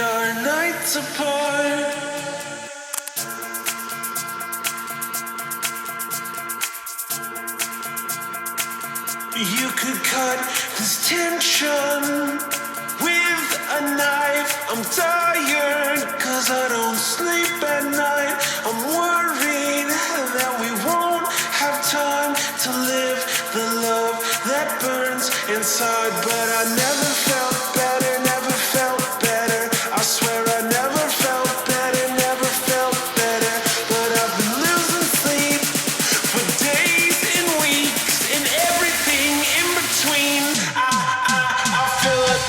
spend our nights apart. You could cut this tension with a knife. I'm tired, cause I don't sleep at night. I'm worried that we won't have time to live the love that burns inside. But I never felt better, never felt better. I swear I never felt better, never felt better. But I've been losing sleep for days and weeks and everything in between. I feel it.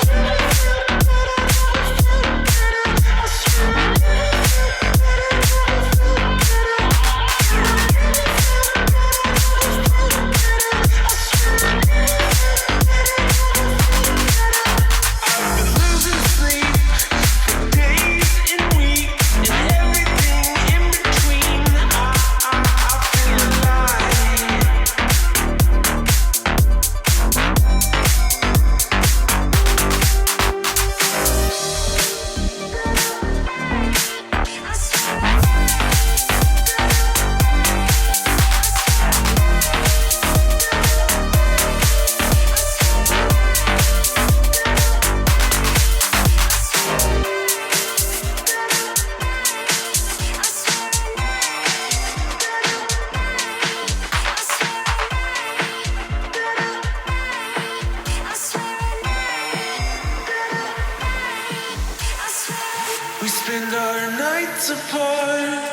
We spend our nights apart.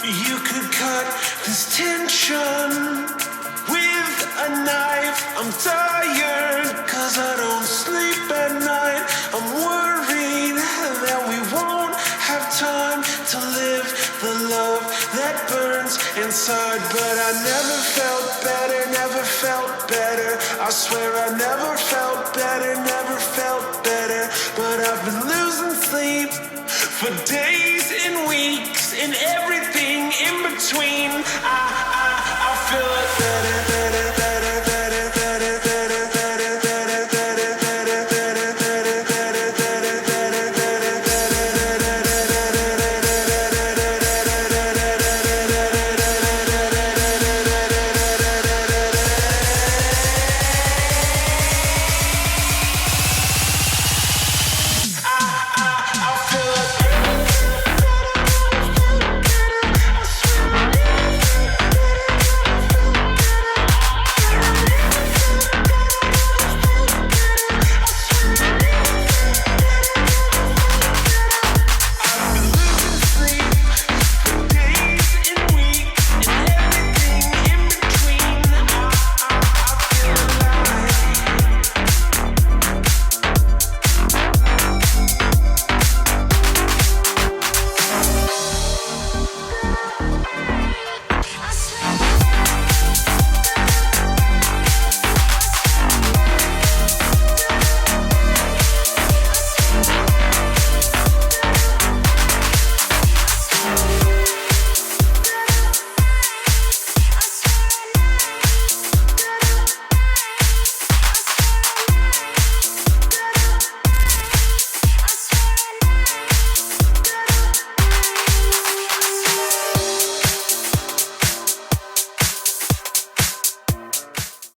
You could cut this tension with a knife. I'm tired, cause I don't sleep at night. I'm worried that we won't have time to live the love that burns inside. But I never felt better, never felt better. I swear I never felt better, never felt better. But I've been losing sleep for days and weeks and everything in between. I feel it.